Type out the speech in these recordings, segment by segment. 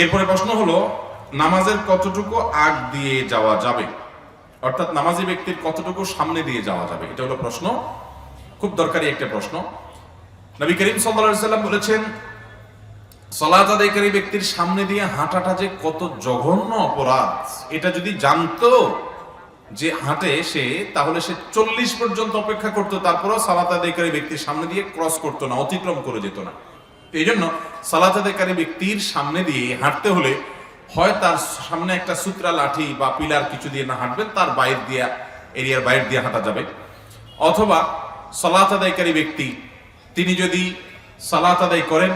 এরপরে প্রশ্ন হলো, নামাজের কতটুকু আগ দিয়ে যাওয়া যাবে, অর্থাৎ নামাজি ব্যক্তির কতটুকু সামনে দিয়ে যাওয়া যাবে, এটা হলো প্রশ্ন। খুব দরকারি একটা প্রশ্ন। নবী করিম সাল্লাল্লাহু আলাইহি সাল্লাম বলেছেন, সালাত আদায়কারী ব্যক্তির সামনে দিয়ে হাঁটাটা যে কত জঘন্য অপরাধ, এটা যদি জানতো যে হাঁটে সে, তাহলে সে 40 পর্যন্ত অপেক্ষা করতো, তারপরেও সালাত আদায়কারী ব্যক্তির সামনে দিয়ে ক্রস করতো না, অতিক্রম করে যেত না। এই জন্য সালাত আদায়কারী ব্যক্তির সামনে দিয়ে হাঁটতে হলে হয় তার সামনে একটা সূত্রা লাঠি বা পিলার কিছু দিয়ে না হাঁটবেন, তার বাইরে দিয়ে, এরিয়ার বাইরে দিয়ে হাঁটা যাবে। অথবা সালাত আদায়কারী ব্যক্তি তিনি যদি সালাত আদায় করেন,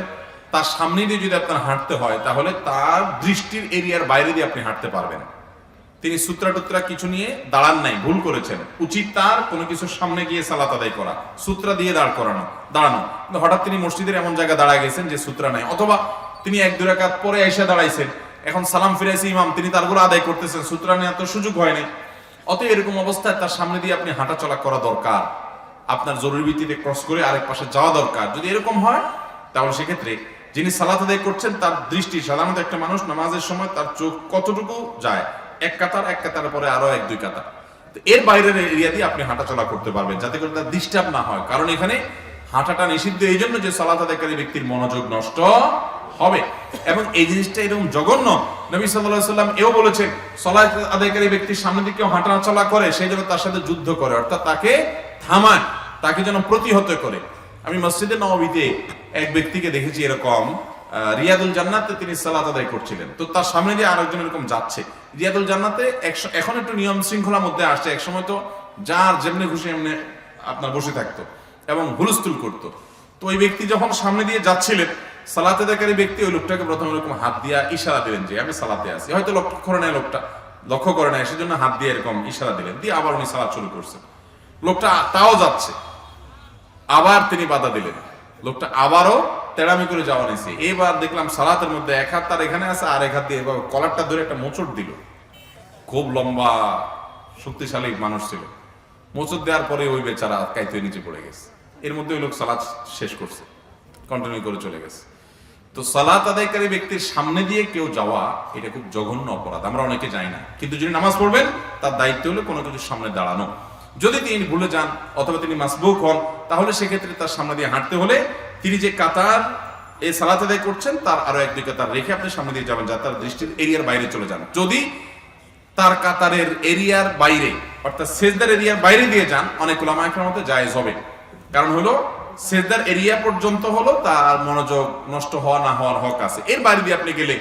তার সামনে দিয়ে যদি আপনার হাঁটতে হয়, তাহলে তার দৃষ্টির এরিয়ার বাইরে দিয়ে আপনি হাঁটতে পারবেন। তিনি সূত্রা টুত্রা কিছু নিয়ে দাঁড়ান নাই, ভুল করেছেন। উচিত তার কোনো কিছুর সামনে গিয়ে সালাত আদায় করা, সূত্রা দিয়ে দাঁড়ানো। কিন্তু হঠাৎ তিনি মসজিদের এমন জায়গায় দাঁড়ায় গেছেন যে সূত্রা নাই, অথবা তিনি 1-2 রাকাত পরে এসে দাঁড়াইছেন, এখন সালাম ফিরাইছে ইমাম, তিনি তারগুলো আদায় করতেছেন, সূত্রা নেওয়ার তো সুযোগ হয় নাই। অতএব এরকম অবস্থায় তার সামনে দিয়ে আপনি হাঁটা চলা করা দরকার, আপনার জরুরি ভিত্তিতে ক্রস করে আরেক পাশে যাওয়া দরকার। যদি এরকম হয়, তাহলে সেক্ষেত্রে যিনি সালাত আদায় করছেন তার দৃষ্টি, সাধারণত একটা মানুষ নামাজের সময় তার চোখ কতটুকু যায়, এক কাতার পরে আরো 1-2 কাতার, এর বাইরের এরিয়া দিয়ে আপনি হাঁটা চলা করতে পারবেন, যাতে করে তার ডিস্টার্ব না হয়। কারণ এখানে হাঁটাটা নিষিদ্ধ এই জন্য যে সালাত আদায়কারী ব্যক্তির মনোযোগ নষ্ট হবে। এবং এই জিনিসটা এরকম জঘন্য, নবী সাল্লাল্লাহু আলাইহি সাল্লাম এও বলেছেন, সালাত আদায়কারী ব্যক্তির সামনে দিয়ে কেউ হাঁটা চলা করে, সেই জন্য তার সাথে যুদ্ধ করে, অর্থাৎ তাকে থামায়, তাকে যেন প্রতিহত করে। আমি মসজিদে নববীতে এক ব্যক্তিকে দেখেছি এরকম, রিয়াদুল জান্নাতে তিনি সালাত আদায় করছিলেন, তো তার সামনে দিয়ে আরেকজন এরকম যাচ্ছে। রিয়াদুল জান্নাতে এখন একটু নিয়ম শৃঙ্খলার মধ্যে আসছে, একসময় তো যার যেমনি খুশি এমনি আপনার বসে থাকতো এবং হুলস্থুল করতো। তো ওই ব্যক্তি যখন সামনে দিয়ে যাচ্ছিলেন, সালাত আদায়কারী ব্যক্তি ওই লোকটাকে প্রথমে এরকম হাত দিয়ে ইশারা দিলেন যে আমি সালাতে আছি। হয়তো লক্ষ্য করে নেয়, সেজন্য হাত দিয়ে এরকম ইশারা দিলেন, দিয়ে আবার উনি সালাত শুরু করছেন। লোকটা তাও যাচ্ছে, আবার তিনি বাধা দিলেন, লোকটা আবারও তেড়ামি করে যাওয়া নিয়েছে। এবার দেখলাম সালাতের মধ্যে এক হাত তার এখানে আছে, আর এক হাত দিয়ে এভাবে কলারটা ধরে একটা মোচড় দিল। খুব লম্বা শক্তিশালী মানুষ ছিল, মোচড় দেওয়ার পরে ওই বেচারা কাইতে নিচে পড়ে গেছে। এর মধ্যে ওই লোক সালাত শেষ করছে, কন্টিনিউ করে চলে গেছে। তো সালাত আদায়কারী ব্যক্তির সামনে দিয়ে কেউ যাওয়া, এটা খুব জঘন্য অপরাধ, আমরা অনেকে যাই না। কিন্তু যিনি নামাজ পড়বেন, তার দায়িত্ব হলো কোনো কিছুর সামনে দাঁড়ানো। যদি তিনি ভুলে যান অথবা তিনি মাসবুক হন, তাহলে সেক্ষেত্রে তার সামনে দিয়ে হাঁটতে হলে তিনি যে কাতার এই সালাত আদায় করছেন, তার আরো 1-2 কাতার রেখে আপনি সামনে দিয়ে যাবেন, যাতে তার দৃষ্টির এরিয়ার বাইরে চলে যান। যদি তার কাতারের এরিয়ার বাইরে, অর্থাৎ সেজদার এরিয়ার বাইরে দিয়ে যান, অনেক উলামা একরামের মতে জায়েজ হবে। কারণ হলো সেজদার এরিয়া পর্যন্ত হলো তার মনোযোগ নষ্ট হওয়া না হওয়ার হক আছে, এর বাইরে দিয়ে আপনি গেলে